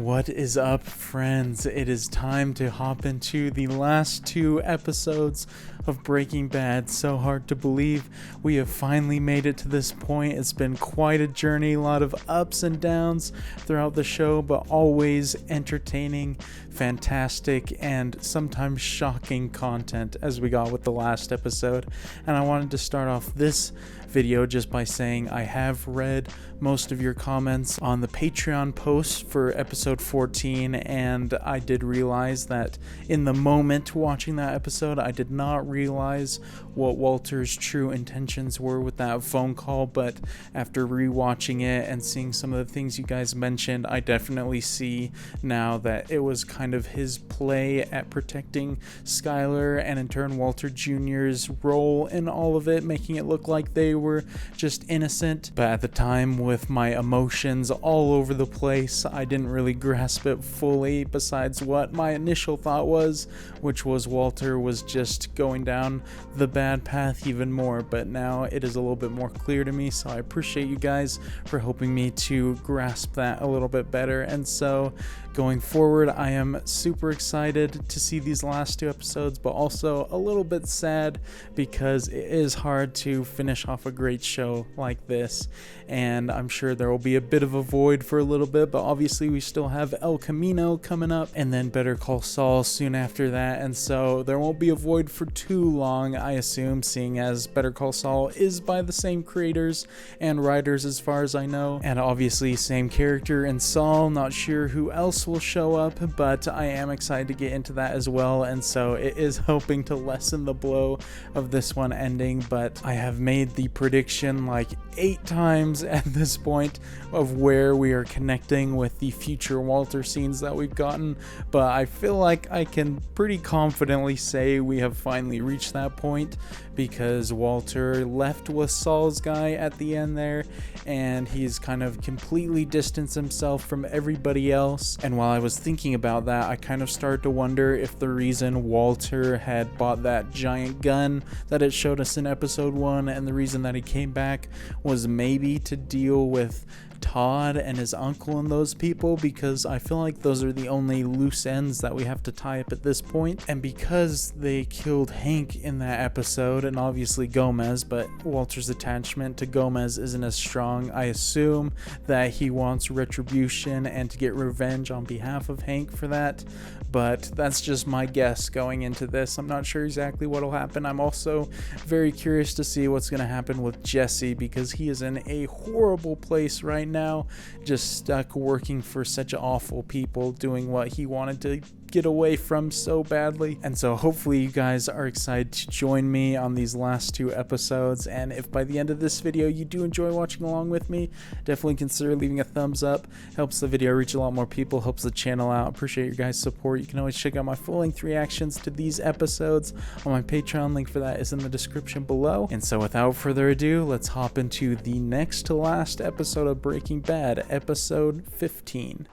What is up, friends? It is time to hop into the last two episodes of Breaking Bad. So hard to believe we have finally made it to this point. It's been quite a journey, a lot of ups and downs throughout the show, but always entertaining, fantastic, and sometimes shocking content as we got with the last episode. And I wanted to start off this video just by saying I have read most of your comments on the Patreon post for episode 14, and I did realize that in the moment watching that episode, I did not realize what Walter's true intentions were with that phone call, but after rewatching it and seeing some of the things you guys mentioned, I definitely see now that it was kind of his play at protecting Skyler, and in turn Walter Jr.'s role in all of it, making it look like they were just innocent. But at the time, with my emotions all over the place, I didn't really grasp it fully, besides what my initial thought was, which was Walter was just going down the bad path even more. But now it is a little bit more clear to me, so I appreciate you guys for helping me to grasp that a little bit better. And so going forward, I am super excited to see these last two episodes, but also a little bit sad because it is hard to finish off a great show like this, and I'm sure there will be a bit of a void for a little bit, but obviously we still have El Camino coming up and then Better Call Saul soon after that, and so there won't be a void for too long, I assume, seeing as Better Call Saul is by the same creators and writers as far as I know, and obviously same character in Saul. Not sure who else will show up, but I am excited to get into that as well, and so it is hoping to lessen the blow of this one ending. But I have made the prediction like 8 times at this point of where we are connecting with the future Walter scenes that we've gotten, but I feel like I can pretty confidently say we have finally reached that point, because Walter left with Saul's guy at the end there, and he's kind of completely distanced himself from everybody else. And while I was thinking about that, I kind of started to wonder if the reason Walter had bought that giant gun that it showed us in episode 1, and the reason that he came back was maybe to deal with Todd and his uncle and those people, because I feel like those are the only loose ends that we have to tie up at this point. And because they killed Hank in that episode, and obviously Gomez, but Walter's attachment to Gomez isn't as strong, I assume that he wants retribution and to get revenge on behalf of Hank for that. But that's just my guess going into this. I'm not sure exactly what will happen. I'm also very curious to see what's going to happen with Jesse, because he is in a horrible place right now, just stuck working for such awful people, doing what he wanted to get away from so badly. And so hopefully you guys are excited to join me on these last 2 episodes, and if by the end of this video you do enjoy watching along with me, definitely consider leaving a thumbs up. Helps the video reach a lot more people, helps the channel out. Appreciate your guys' support. You can always check out my full-length reactions to these episodes on my Patreon. Link for that is in the description below. And so without further ado, let's hop into the next to last episode of Breaking Bad, episode 15.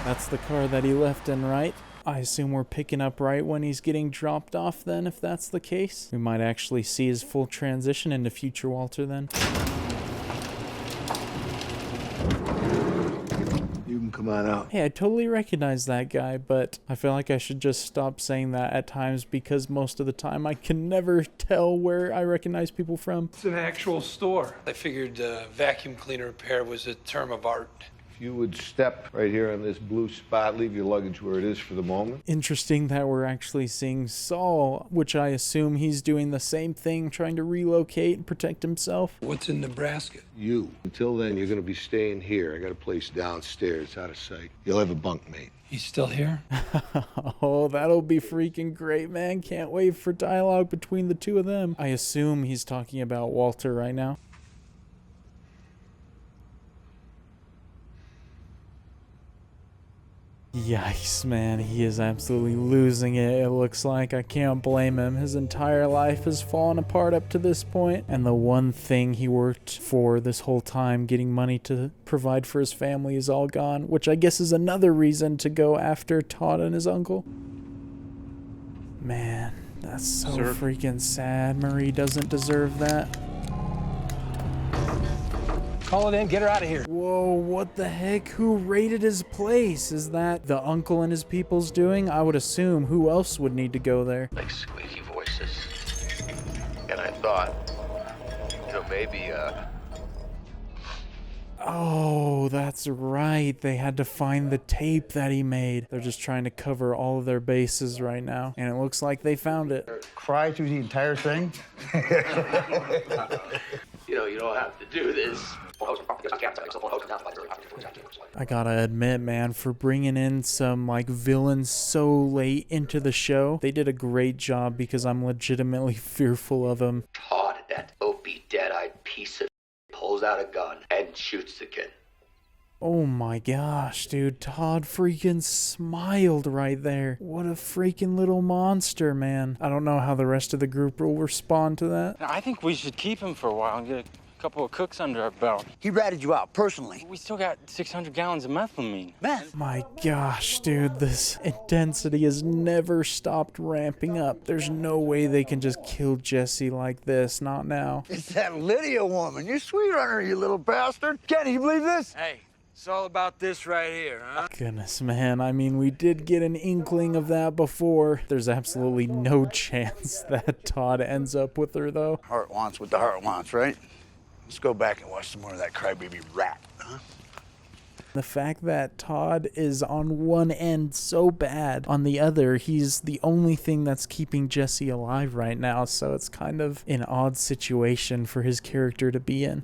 That's the car that he left in, right? I assume we're picking up right when he's getting dropped off then, if that's the case. We might actually see his full transition into future Walter then. You can come on out. Hey, I totally recognize that guy, but I feel like I should just stop saying that at times, because most of the time I can never tell where I recognize people from. It's an actual store. I figured vacuum cleaner repair was a term of art. You would step right here on this blue spot, leave your luggage where it is for the moment. Interesting that we're actually seeing Saul, which I assume he's doing the same thing, trying to relocate and protect himself. What's in Nebraska? You. Until then, you're going to be staying here. I got a place downstairs, out of sight. You'll have a bunkmate. He's still here? Oh, that'll be freaking great, man. Can't wait for dialogue between the two of them. I assume he's talking about Walter right now. Yikes, man, he is absolutely losing it, it looks like. I can't blame him. His entire life has fallen apart up to this point, and the one thing he worked for this whole time, getting money to provide for his family, is all gone, which I guess is another reason to go after Todd and his uncle. Man, that's so freaking sad. Marie doesn't deserve that. Call it in, get her out of here. Whoa, what the heck? Who raided his place? Is that the uncle and his people's doing? I would assume. Who else would need to go there? Like squeaky voices. And I thought, maybe, Oh, that's right. They had to find the tape that he made. They're just trying to cover all of their bases right now. And it looks like they found it. Cry through the entire thing? you don't have to do this. I gotta admit, man, for bringing in some, like, villains so late into the show, they did a great job because I'm legitimately fearful of him. Todd, that opie, dead-eyed piece of pulls out a gun and shoots the kid. Oh my gosh, dude. Todd freaking smiled right there. What a freaking little monster, man. I don't know how the rest of the group will respond to that. I think we should keep him for a while and get a couple of cooks under our belt. He ratted you out personally. We still got 600 gallons of methylamine. Meth? My gosh, dude, this intensity has never stopped ramping up. There's no way they can just kill Jesse like this, not now. It's that Lydia woman. You're sweet on her, you little bastard. Can you believe this? Hey, it's all about this right here, huh? Goodness, man, I mean, we did get an inkling of that before. There's absolutely no chance that Todd ends up with her, though. Heart wants what the heart wants, right? Let's go back and watch some more of that crybaby rat, huh? The fact that Todd is on one end so bad, on the other, he's the only thing that's keeping Jesse alive right now, so it's kind of an odd situation for his character to be in.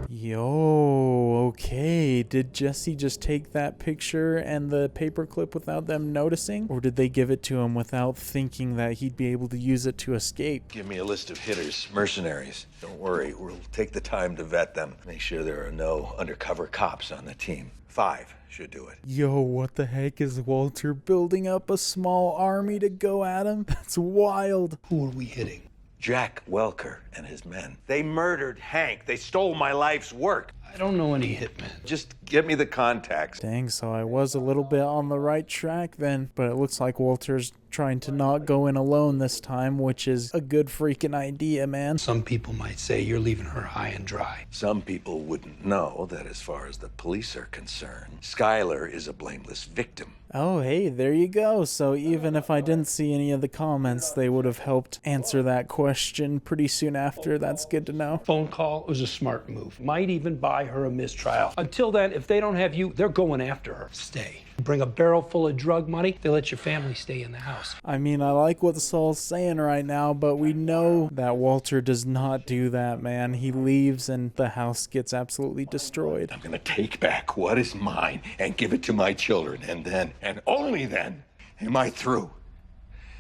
Yo, okay. Did Jesse just take that picture and the paperclip without them noticing? Or did they give it to him without thinking that he'd be able to use it to escape? Give me a list of hitters, mercenaries. Don't worry, we'll take the time to vet them. Make sure there are no undercover cops on the team. 5 should do it. Yo, what the heck is Walter building up a small army to go at him? That's wild. Who are we hitting? Jack Welker and his men. They murdered Hank. They stole my life's work. I don't know any hitmen. Just give me the contacts. Dang, so I was a little bit on the right track then, but it looks like Walter's trying to not go in alone this time, which is a good freaking idea, man. Some people might say you're leaving her high and dry. Some people wouldn't know that as far as the police are concerned, Skylar is a blameless victim. Oh, hey, there you go. So even if I didn't see any of the comments, they would have helped answer that question pretty soon after. That's good to know. Phone call was a smart move. Might even buy her a mistrial. Until then, if they don't have you, they're going after her. Stay. Bring a barrel full of drug money, they let your family stay in the house. I mean, I like what Saul's saying right now, but we know that Walter does not do that, man. He leaves and the house gets absolutely destroyed. I'm gonna take back what is mine and give it to my children, and then, and only then, am I through.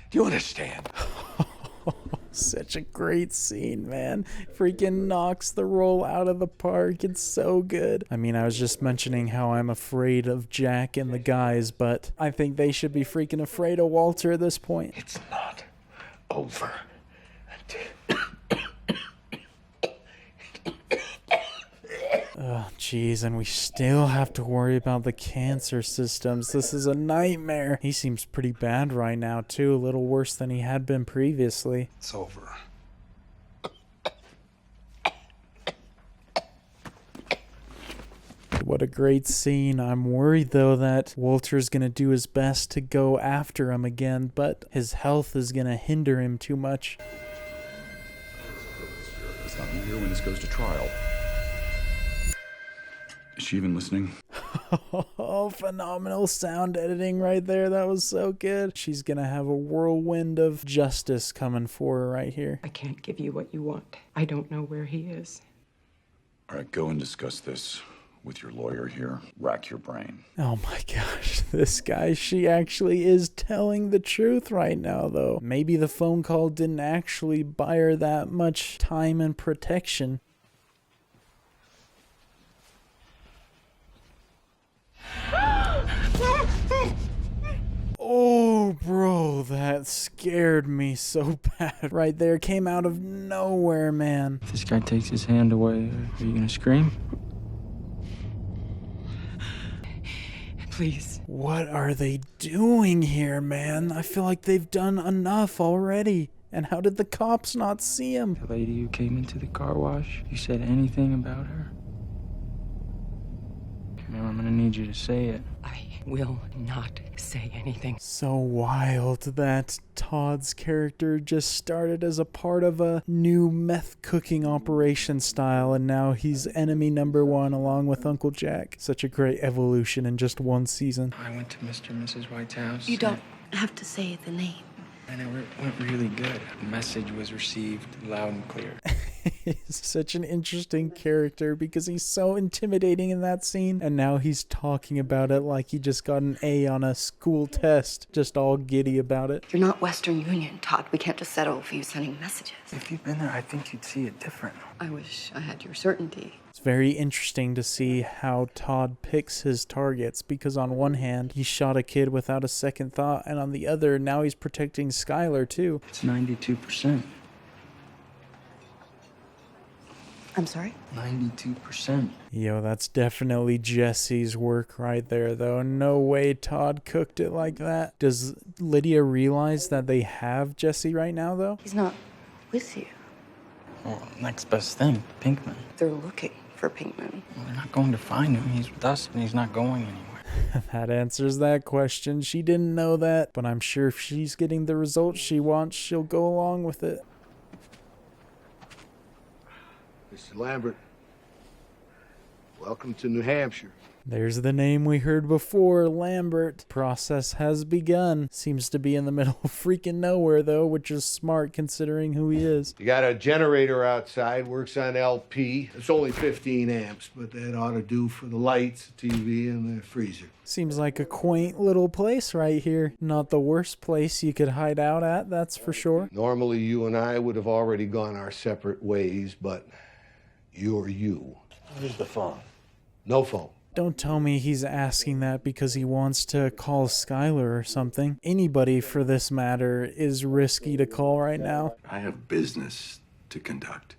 Do you understand? Such a great scene, man. Freaking knocks the role out of the park. It's so good. I mean, I was just mentioning how I'm afraid of Jack and the guys, but I think they should be freaking afraid of Walter at this point. It's not over until... Oh, jeez, and we still have to worry about the cancer systems. This is a nightmare. He seems pretty bad right now, too. A little worse than he had been previously. It's over. What a great scene. I'm worried, though, that Walter's gonna do his best to go after him again, but his health is gonna hinder him too much. It's not here when this goes to trial. Is she even listening? Oh, phenomenal sound editing right there. That was so good. She's gonna have a whirlwind of justice coming for her right here. I can't give you what you want. I don't know where he is. All right, go and discuss this with your lawyer here. Rack your brain. Oh my gosh, this guy, she actually is telling the truth right now, though. Maybe the phone call didn't actually buy her that much time and protection. Oh, bro, that scared me so bad right there. Came out of nowhere, man. If this guy takes his hand away, are you gonna scream? Please. What are they doing here, man? I feel like they've done enough already. And how did the cops not see him? The lady who came into the car wash, you said anything about her? Now I'm gonna need you to say it. I will not say anything. So wild that Todd's character just started as a part of a new meth cooking operation style, and now he's enemy number one along with Uncle Jack. Such a great evolution in just one season. I went to Mr. and Mrs. White's house. You don't have to say the name. And it went really good. The message was received loud and clear. He's such an interesting character because he's so intimidating in that scene, and now he's talking about it like he just got an A on a school test, just all giddy about it. You're not Western Union, Todd. We can't just settle for you sending messages. If you'd been there, I think you'd see it different. I wish I had your certainty. It's very interesting to see how Todd picks his targets, because on one hand, he shot a kid without a second thought, and on the other, now he's protecting Skylar too. It's 92%. I'm sorry? 92%. Yo, that's definitely Jesse's work right there, though. No way Todd cooked it like that. Does Lydia realize that they have Jesse right now, though? He's not with you. Well, next best thing, Pinkman. They're looking for Pinkman. Well, they're not going to find him. He's with us, and he's not going anywhere. That answers that question. She didn't know that, but I'm sure if she's getting the results she wants, she'll go along with it. Mr. Lambert, welcome to New Hampshire. There's the name we heard before, Lambert. Process has begun. Seems to be in the middle of freaking nowhere, though, which is smart considering who he is. You got a generator outside, works on LP. It's only 15 amps, but that ought to do for the lights, the TV, and the freezer. Seems like a quaint little place right here. Not the worst place you could hide out at, that's for sure. Normally, you and I would have already gone our separate ways, but you're you. Where's the phone? No phone. Don't tell me he's asking that because he wants to call Skylar or something. Anybody, for this matter, is risky to call right now. I have business to conduct.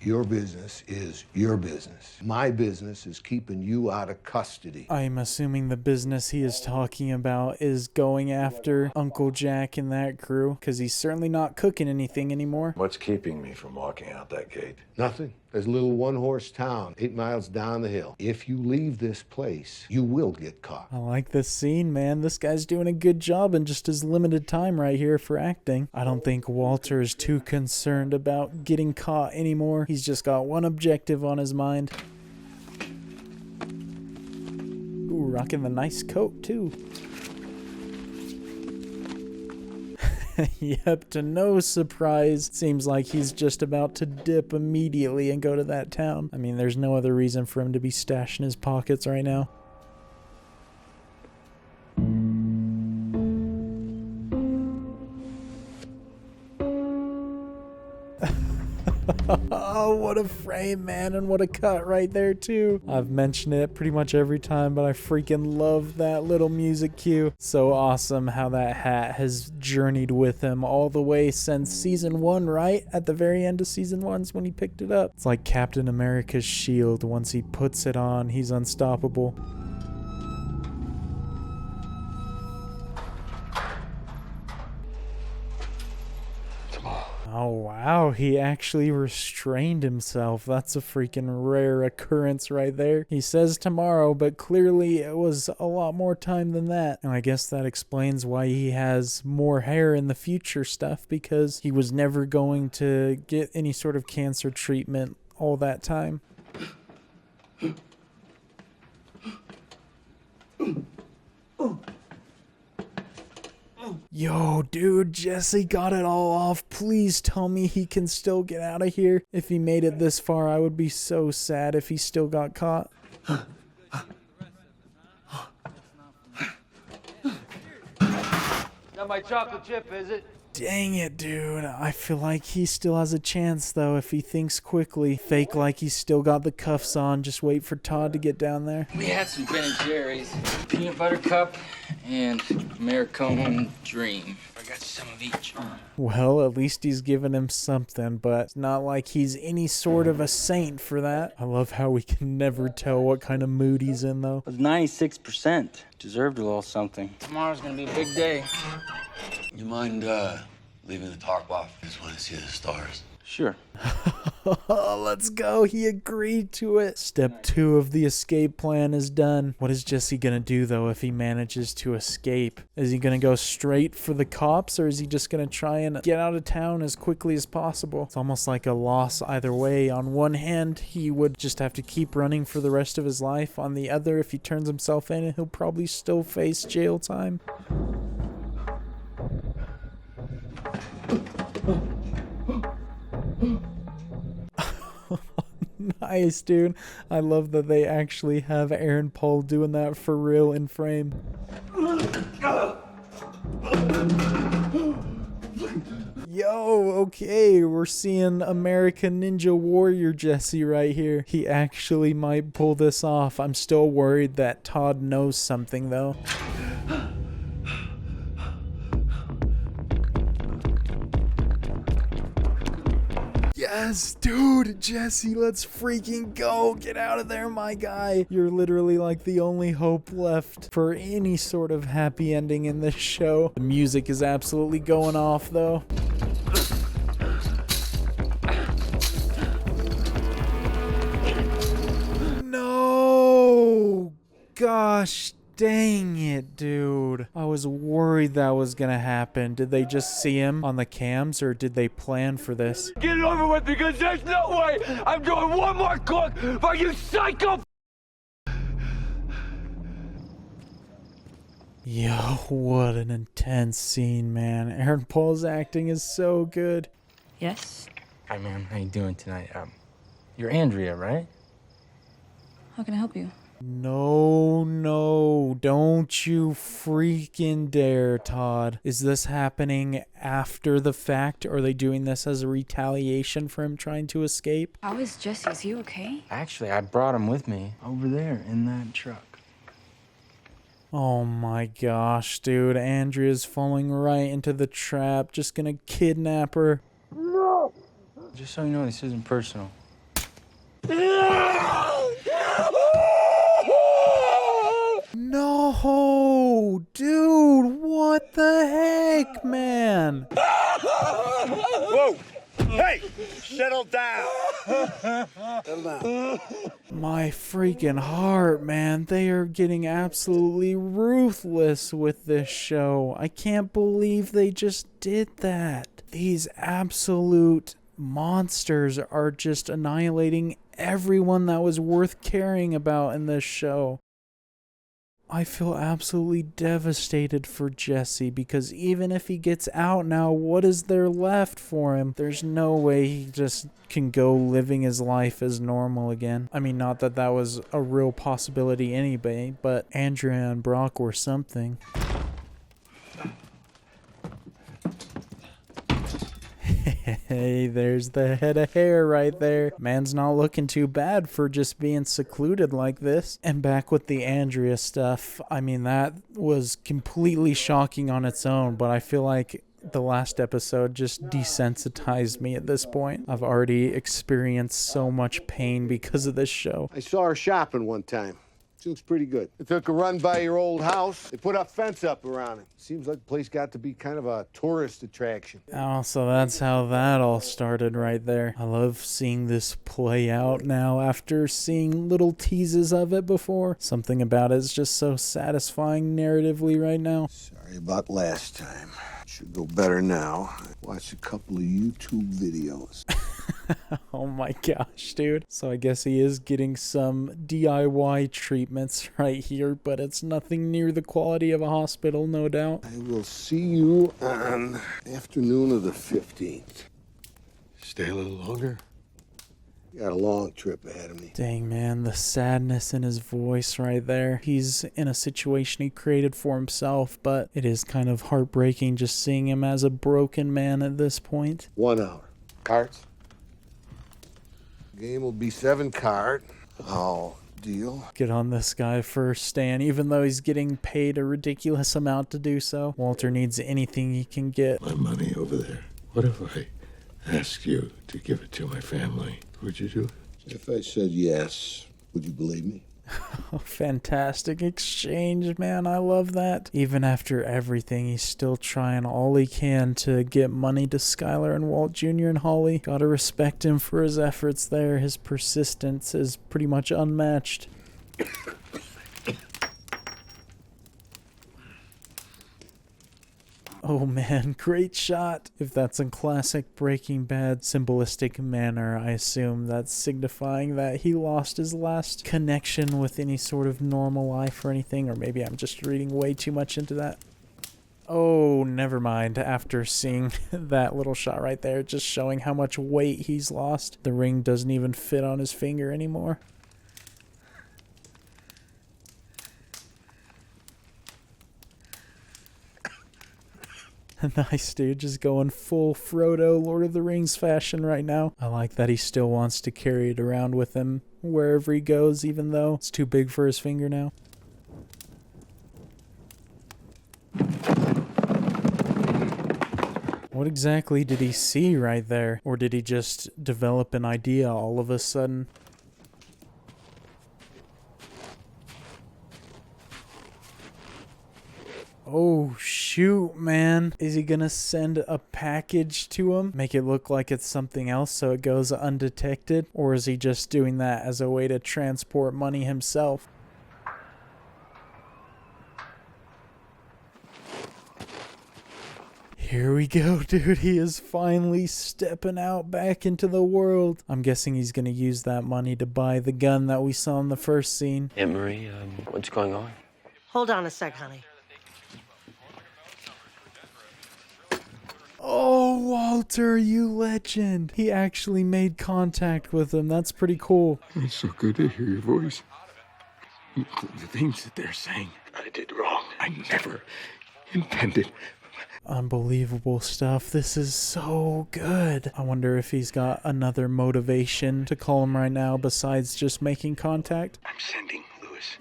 Your business is your business. My business is keeping you out of custody. I'm assuming the business he is talking about is going after Uncle Jack and that crew, because he's certainly not cooking anything anymore. What's keeping me from walking out that gate? Nothing. There's a little one-horse town 8 miles down the hill. If you leave this place, you will get caught. I like this scene, man. This guy's doing a good job in just his limited time right here for acting. I don't think Walter is too concerned about getting caught anymore. He's just got one objective on his mind. Ooh, rocking the nice coat, too. Yep, to no surprise, seems like he's just about to dip immediately and go to that town. I mean, there's no other reason for him to be stashing his pockets right now. Oh, what a frame, man, and what a cut right there, too. I've mentioned it pretty much every time, but I freaking love that little music cue. So awesome how that hat has journeyed with him all the way since season 1, right? At the very end of season 1's when he picked it up. It's like Captain America's shield. Once he puts it on, he's unstoppable. Oh, wow, he actually restrained himself. That's a freaking rare occurrence right there. He says tomorrow, but clearly it was a lot more time than that. And I guess that explains why he has more hair in the future stuff, because he was never going to get any sort of cancer treatment all that time. Yo, dude, Jesse got it all off. Please tell me he can still get out of here. If he made it this far, I would be so sad if he still got caught. Not my chocolate chip, is it? Dang it, dude. I feel like he still has a chance, though, if he thinks quickly. Fake like he's still got the cuffs on. Just wait for Todd to get down there. We had some Ben & Jerry's, peanut butter cup, and Americone Dream. I got some of each. Well, at least he's giving him something, but it's not like he's any sort of a saint for that. I love how we can never tell what kind of mood he's in, though. It was 96%. Deserved a little something. Tomorrow's gonna be a big day. You mind leaving the tarp off? I just want to see the stars. Sure. Let's go. He agreed to it. Step 2 of the escape plan is done. What is Jesse gonna do, though, if he manages to escape? Is he gonna go straight for the cops, or is he just gonna try and get out of town as quickly as possible? It's almost like a loss either way. On one hand, he would just have to keep running for the rest of his life. On the other, if he turns himself in, he'll probably still face jail time. Nice, dude. I love that they actually have Aaron Paul doing that for real in frame. Yo, okay, we're seeing American Ninja Warrior Jesse right here. He actually might pull this off. I'm still worried that Todd knows something, though. Yes, dude, Jesse, let's freaking go. Get out of there, my guy. You're literally like the only hope left for any sort of happy ending in this show. The music is absolutely going off, though. No! Gosh dang it, dude. I was worried that was gonna happen. Did they just see him on the cams, or did they plan for this? Get it over with, because there's no way I'm doing one more cook for you psycho. Yo, what an intense scene, man. Aaron Paul's acting is so good. Yes? Hi, man. How you doing tonight? You're Andrea, right? How can I help you? No, don't you freaking dare, Todd. Is this happening after the fact? Or are they doing this as a retaliation for him trying to escape? How is Jesse? Is he okay? Actually, I brought him with me over there in that truck. Oh my gosh, dude. Andrea's falling right into the trap. Just gonna kidnap her. No! Just so you know, this isn't personal. No, dude, what the heck, man? Whoa! Hey! Settle down! Settle down. My freaking heart, man. They are getting absolutely ruthless with this show. I can't believe they just did that. These absolute monsters are just annihilating everyone that was worth caring about in this show. I feel absolutely devastated for Jesse, because even if he gets out now, what is there left for him? There's no way he just can go living his life as normal again. I mean, not that that was a real possibility anyway, but Andrea and Brock were something. Hey, there's the head of hair right there. Man's not looking too bad for just being secluded like this. And back with the Andrea stuff, I mean, that was completely shocking on its own, but I feel like the last episode just desensitized me at this point. I've already experienced so much pain because of this show. I saw her shopping one time. She looks pretty good. They took a run by your old house. They put a fence up around it. Seems like the place got to be kind of a tourist attraction. Oh, so that's how that all started right there. I love seeing this play out now after seeing little teases of it before. Something about it is just so satisfying narratively right now. Sorry about last time. Should go better now. Watched a couple of YouTube videos. Oh my gosh, dude. So I guess he is getting some DIY treatments right here, but it's nothing near the quality of a hospital, no doubt. I will see you on afternoon of the 15th. Stay a little longer. Got a long trip ahead of me. Dang, man, the sadness in his voice right there. He's in a situation he created for himself, but it is kind of heartbreaking just seeing him as a broken man at this point. 1 hour. Cards? Game will be 7 card. Oh, deal. Get on this guy first, Stan. Even though he's getting paid a ridiculous amount to do so, Walter needs anything he can get. My money over there. What if I ask you to give it to my family? Would you do it? If I said yes, would you believe me? Fantastic exchange, man. I love that. Even after everything, he's still trying all he can to get money to Skylar and Walt Jr. and Holly. Gotta respect him for his efforts there. His persistence is pretty much unmatched. Oh man, great shot. If that's in classic Breaking Bad symbolistic manner, I assume that's signifying that he lost his last connection with any sort of normal life or anything, or maybe I'm just reading way too much into that. Oh, never mind. After seeing that little shot right there, just showing how much weight he's lost, the ring doesn't even fit on his finger anymore. Nice, dude. Just going full Frodo, Lord of the Rings fashion right now. I like that he still wants to carry it around with him wherever he goes, even though it's too big for his finger now. What exactly did he see right there? Or did he just develop an idea all of a sudden? Oh, shoot, man. Is he gonna send a package to him? Make it look like it's something else so it goes undetected? Or is he just doing that as a way to transport money himself? Here we go, dude. He is finally stepping out back into the world. I'm guessing he's gonna use that money to buy the gun that we saw in the first scene. Aunt Marie, what's going on? Hold on a sec, honey. Oh, Walter, you legend. He actually made contact with him. That's pretty cool. It's so good to hear your voice. The things that they're saying, I did wrong. I never intended. Unbelievable stuff. This is so good. I wonder if he's got another motivation to call him right now besides just making contact. I'm sending Lewis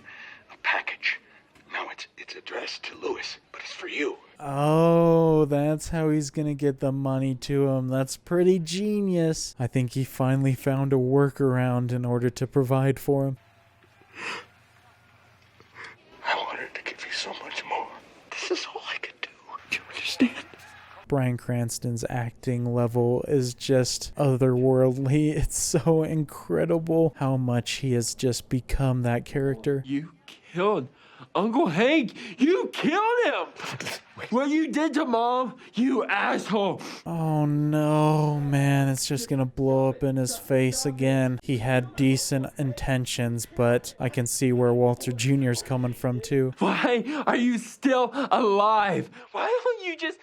a package. No, it's addressed to Lewis, but it's for you. Oh, that's how he's gonna get the money to him. That's pretty genius. I think he finally found a workaround in order to provide for him. I wanted to give you so much more. This is all I could do. Do you understand? Bryan Cranston's acting level is just otherworldly. It's so incredible how much he has just become that character. You killed Uncle Hank. You killed him. What you did to Mom, you asshole. Oh no, man, it's just gonna blow up in his face again. He had decent intentions, but I can see where Walter Jr.'s coming from too. Why are you still alive? Why don't you just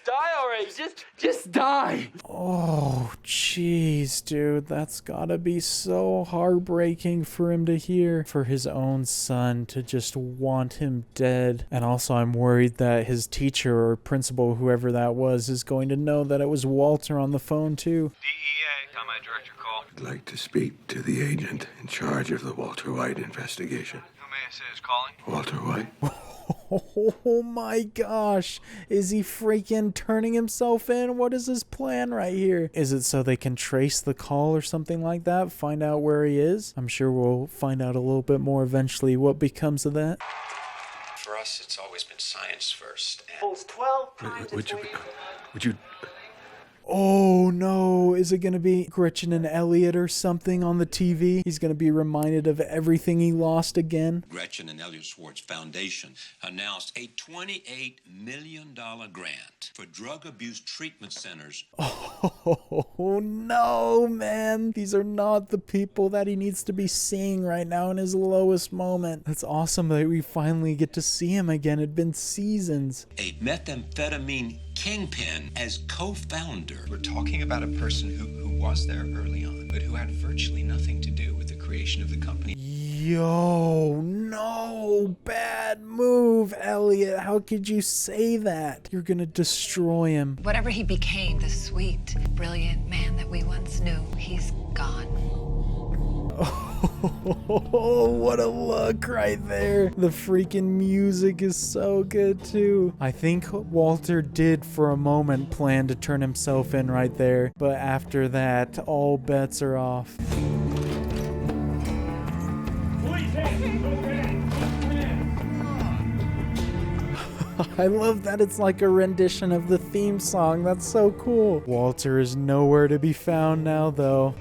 die already? Just die. Oh, jeez, dude, that's gotta be so heartbreaking for him to hear. For his own son to just want him dead. And also I'm worried that his teacher or principal, whoever that was, is going to know that it was Walter on the phone too. DEA, Combat Director call. I'd like to speak to the agent in charge of the Walter White investigation. Who may I say is calling? Walter White. Oh my gosh, is he freaking turning himself in? What is his plan right here? Is it so they can trace the call or something like that? Find out where he is? I'm sure we'll find out a little bit more eventually what becomes of that. For us, it's always been science first. Pulls 12 times Would you... Oh no, is it gonna be Gretchen and Elliot or something on the TV? He's gonna be reminded of everything he lost again. Gretchen and Elliot Schwartz Foundation announced a $28 million grant for drug abuse treatment centers. Oh no, man. These are not the people that he needs to be seeing right now in his lowest moment. It's awesome that we finally get to see him again. It'd been seasons. A methamphetamine kingpin as co-founder. We're talking about a person who was there early on. but who had virtually nothing to do with the creation of the company. Yo, no, bad move, Elliot. How could you say that? You're gonna destroy him. Whatever he became, the sweet, brilliant man that we once knew, he's gone. Oh, what a look right there. The freaking music is so good too. I think Walter did for a moment plan to turn himself in right there, but after that, all bets are off. I love that it's like a rendition of the theme song. That's so cool. Walter is nowhere to be found now, though.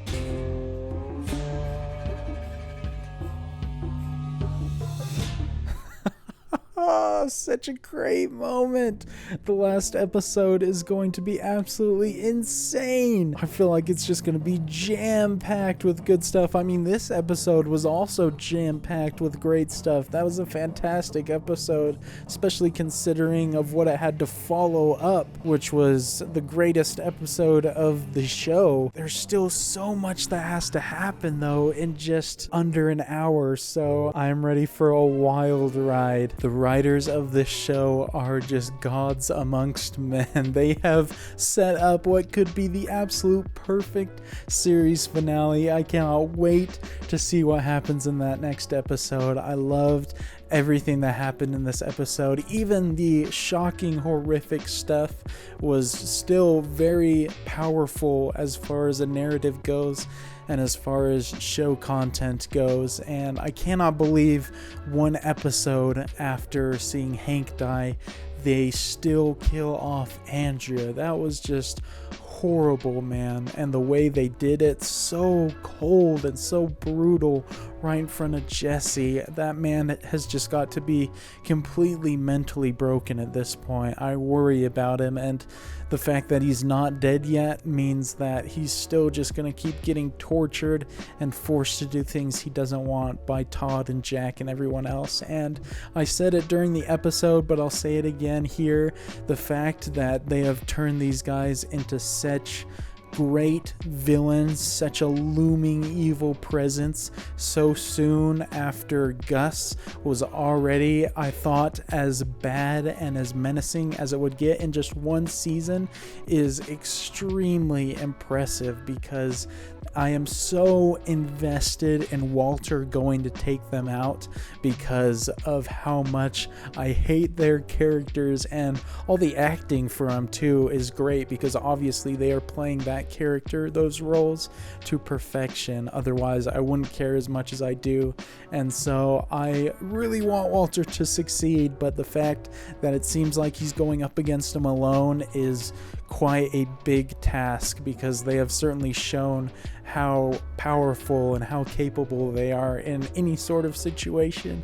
Oh, such a great moment. The last episode is going to be absolutely insane. I feel like it's just going to be jam-packed with good stuff. I mean, this episode was also jam-packed with great stuff. That was a fantastic episode, especially considering of what it had to follow up, which was the greatest episode of the show. There's still so much that has to happen, though, in just under an hour, so I'm ready for a wild ride. The writers of this show are just gods amongst men. They have set up what could be the absolute perfect series finale. I cannot wait to see what happens in that next episode. I loved everything that happened in this episode. Even the shocking, horrific stuff was still very powerful as far as a narrative goes and as far as show content goes, and I cannot believe one episode after seeing Hank die, they still kill off Andrea. That was just horrible, man. And the way they did it, so cold and so brutal right in front of Jesse. That man has just got to be completely mentally broken at this point. I worry about him, and the fact that he's not dead yet means that he's still just going to keep getting tortured and forced to do things he doesn't want by Todd and Jack and everyone else. And I said it during the episode, but I'll say it again here. The fact that they have turned these guys into such great villains, such a looming evil presence so soon after Gus was already, I thought, as bad and as menacing as it would get in just one season is extremely impressive, because I am so invested in Walter going to take them out because of how much I hate their characters, and all the acting for them too is great, because obviously they are playing that character, those roles, to perfection. Otherwise I wouldn't care as much as I do, and so I really want Walter to succeed, but the fact that it seems like he's going up against him alone is quite a big task, because they have certainly shown how powerful and how capable they are in any sort of situation.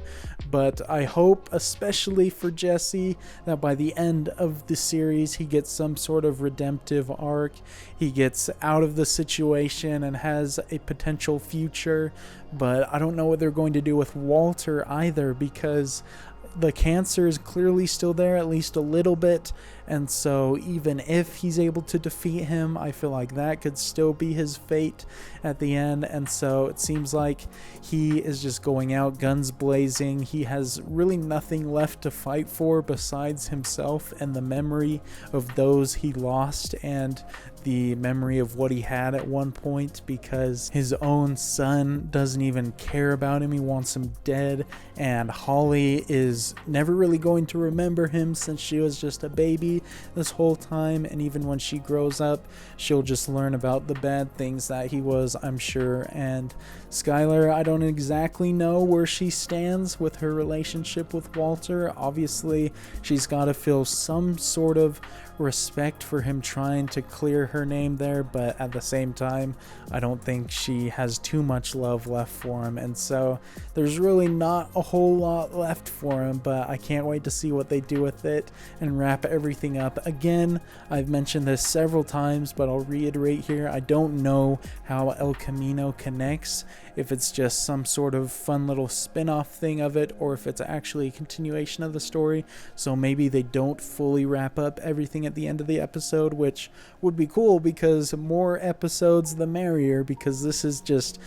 But I hope, especially for Jesse, that by the end of the series he gets some sort of redemptive arc, he gets out of the situation and has a potential future. But I don't know what they're going to do with Walter either, because the cancer is clearly still there, at least a little bit, and so even if he's able to defeat him, I feel like that could still be his fate at the end. And so it seems like he is just going out guns blazing. He has really nothing left to fight for besides himself and the memory of those he lost, and the memory of what he had at one point, because his own son doesn't even care about him. He wants him dead, and Holly is never really going to remember him since she was just a baby this whole time, and even when she grows up she'll just learn about the bad things that he was, I'm sure. And Skylar, I don't exactly know where she stands with her relationship with Walter. Obviously she's got to feel some sort of respect for him trying to clear her name there, but at the same time I don't think she has too much love left for him, and so there's really not a whole lot left for him. But I can't wait to see what they do with it and wrap everything up. Again, I've mentioned this several times, but I'll reiterate here, I don't know how El Camino connects, if it's just some sort of fun little spin-off thing of it, or if it's actually a continuation of the story. So maybe they don't fully wrap up everything at the end of the episode, which would be cool, because more episodes the merrier, because this is just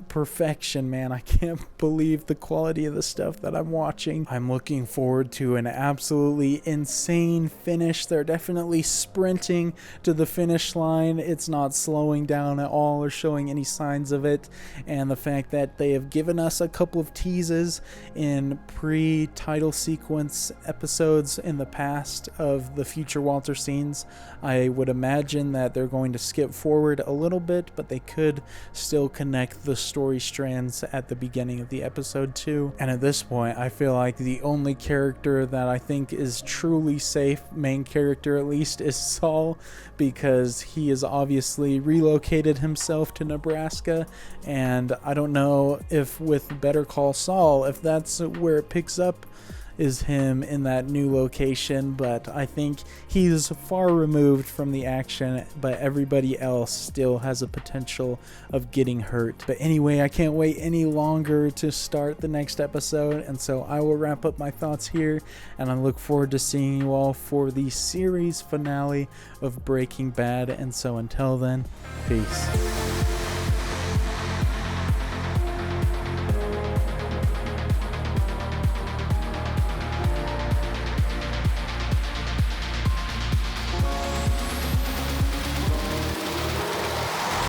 perfection, man. I can't believe the quality of the stuff that I'm watching. I'm looking forward to an absolutely insane finish. They're definitely sprinting to the finish line. It's not slowing down at all or showing any signs of it. And the fact that they have given us a couple of teases in pre-title sequence episodes in the past of the future Walter scenes, I would imagine that they're going to skip forward a little bit, but they could still connect the story strands at the beginning of the episode too. And at this point, I feel like the only character that I think is truly safe, main character at least, is Saul, because he has obviously relocated himself to Nebraska, and I don't know if with Better Call Saul, if that's where it picks up, is him in that new location, but I think he's far removed from the action, but everybody else still has a potential of getting hurt. But anyway, I can't wait any longer to start the next episode, and so I will wrap up my thoughts here, and I look forward to seeing you all for the series finale of Breaking Bad. And so until then, peace.